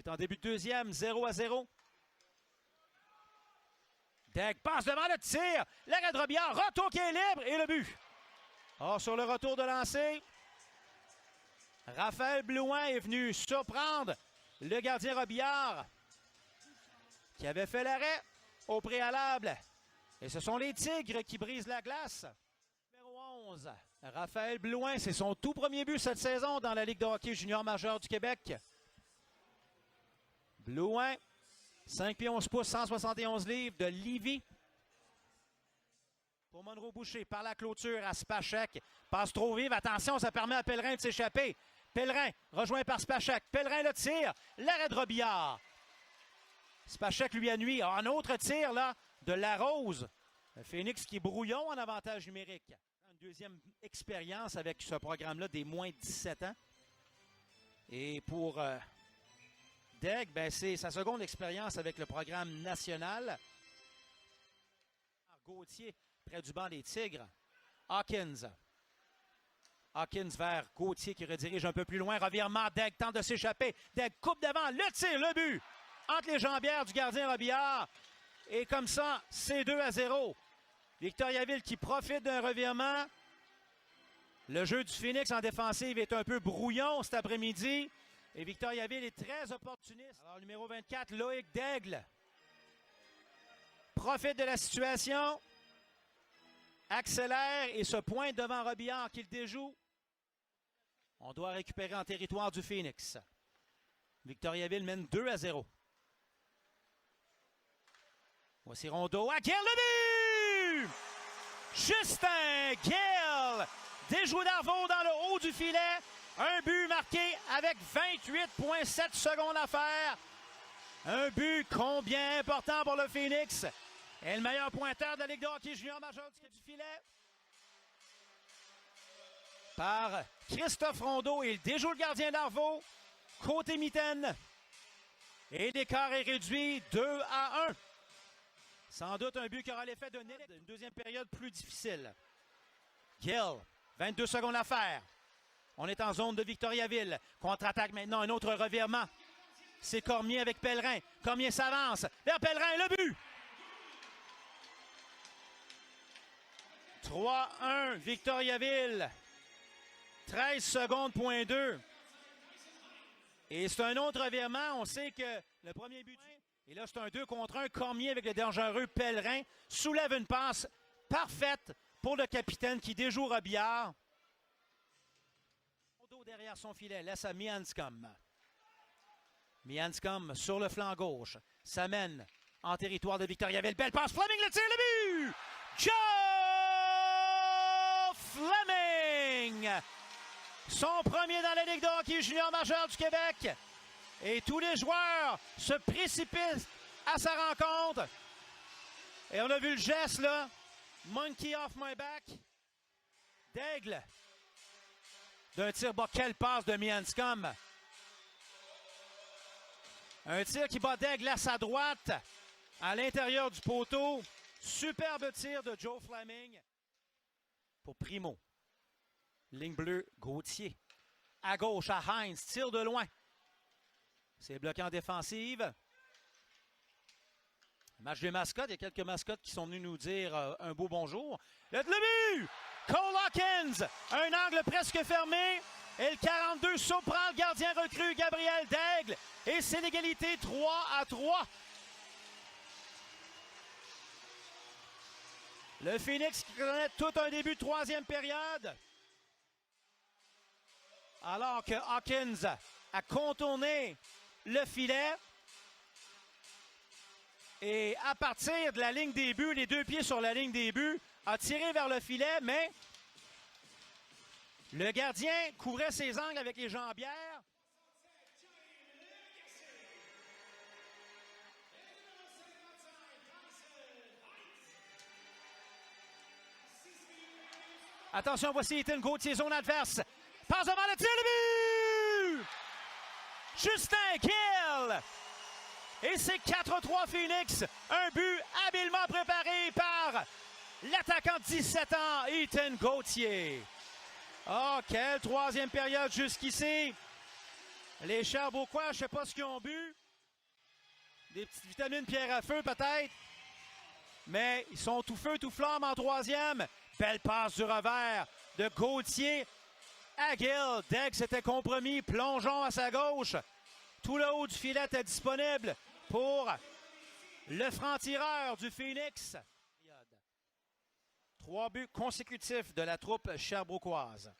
est en début de deuxième, 0-0. Daigle passe devant le tir. L'arrêt de Robillard, retour qui est libre et le but. Or, sur le retour de lancer, Raphaël Blouin est venu surprendre le gardien Robillard qui avait fait l'arrêt au préalable. Et ce sont les Tigres qui brisent la glace. Numéro 11, Raphaël Blouin, c'est son tout premier but cette saison dans la Ligue de hockey junior majeur du Québec. Blouin, 5 pieds 11 pouces, 171 livres de Lévis. Pour Monroe-Boucher, par la clôture à Spacek. Passe trop vive, attention, ça permet à Pellerin de s'échapper. Pellerin, rejoint par Spacek. Pellerin le tire, l'arrêt de Robillard. Spacek lui a nuit. Un autre tir là de Larose. Le Phoenix qui est brouillon en avantage numérique. Une deuxième expérience avec ce programme-là des moins de 17 ans. Et pour Daigle, ben, c'est sa seconde expérience avec le programme national. Gauthier près du banc des Tigres. Hawkins. Hawkins vers Gauthier qui redirige un peu plus loin. Revirement, Daigle tente de s'échapper. Daigle coupe devant, le tir, le but. Entre les jambières du gardien Robillard. Et comme ça, c'est 2-0. Victoriaville qui profite d'un revirement. Le jeu du Phoenix en défensive est un peu brouillon cet après-midi. Et Victoriaville est très opportuniste. Alors, numéro 24, Loïc Daigle profite de la situation. Accélère et se pointe devant Robillard qui le déjoue. On doit récupérer en territoire du Phoenix. Victoriaville mène 2-0. Voici Rondeau. À Gill, le but! Justin Gill déjoue d'Arvaux dans le haut du filet. Un but marqué avec 28,7 secondes à faire. Un but combien important pour le Phoenix. Et le meilleur pointeur de la Ligue de hockey junior majeur du filet. Par Christophe Rondeau. Il déjoue le gardien d'Arvaux. Côté mitaine. Et l'écart est réduit 2-1. Sans doute un but qui aura l'effet d'une deuxième période plus difficile. Gill, 22 secondes à faire. On est en zone de Victoriaville. Contre-attaque maintenant, un autre revirement. C'est Cormier avec Pellerin. Cormier s'avance vers Pellerin, le but! 3-1, Victoriaville. 13 secondes, point 2. Et c'est un autre revirement. On sait que le premier but... Et là, c'est un 2 contre 1. Cormier avec le dangereux Pellerin soulève une passe parfaite pour le capitaine qui déjoue Robillard. Derrière son filet, laisse à Mianscom. Mianscom sur le flanc gauche. S'amène en territoire de Victoriaville. Belle passe. Fleming le tire, le but! Joe Fleming! Son premier dans la Ligue de hockey junior majeur du Québec. Et tous les joueurs se précipitent à sa rencontre. Et on a vu le geste, là. Monkey off my back. Daigle. D'un tir bas, quelle passe de Mianscom. Un tir qui bat Daigle à sa droite, à l'intérieur du poteau. Superbe tir de Joe Fleming. Pour Primo. Ligne bleue, Gauthier. À gauche, à Heinz, tire de loin. C'est bloqué en défensive. Match des mascottes, il y a quelques mascottes qui sont venus nous dire un beau bonjour. Le but! Cole Hawkins, un angle presque fermé. Et le 42 surprend le gardien recru Gabriel Daigle. Et c'est l'égalité 3-3. Le Phoenix qui connaît tout un début de troisième période. Alors que Hawkins a contourné le filet. Et à partir de la ligne des buts, les deux pieds sur la ligne des buts, a tiré vers le filet, mais le gardien couvrait ses angles avec les jambières. Attention, voici Ethan Gauthier, zone adverse. Passe devant le tir, le but! Justin Gill! Et c'est 4-3 Phoenix. Un but habilement préparé par l'attaquant de 17 ans, Ethan Gauthier. Oh, quelle troisième période jusqu'ici. Les Sherbrookeois, je ne sais pas ce qu'ils ont bu. Des petites vitamines pierre à feu peut-être. Mais ils sont tout feu, tout flamme en troisième. Belle passe du revers de Gauthier à Gill. Degg s'était compromis. Plongeon à sa gauche. Tout le haut du filet est disponible pour le franc-tireur du Phoenix. 3 buts consécutifs de la troupe sherbrookeoise.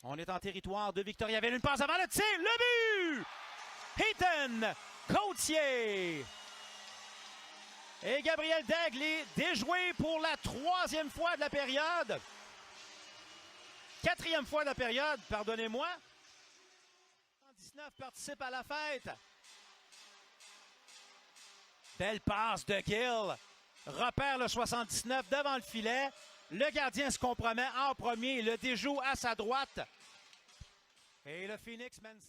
On est en territoire de Victoriaville. Une passe avant le tir. Le but! Ethan Gauthier. Et Gabriel Degg est déjoué pour la 3e fois de la période. 4e fois de la période, pardonnez-moi. 19 participe à la fête. Belle passe de Gill. Repère le 79 devant le filet. Le gardien se compromet en premier. Le déjoue à sa droite. Et le Phoenix mène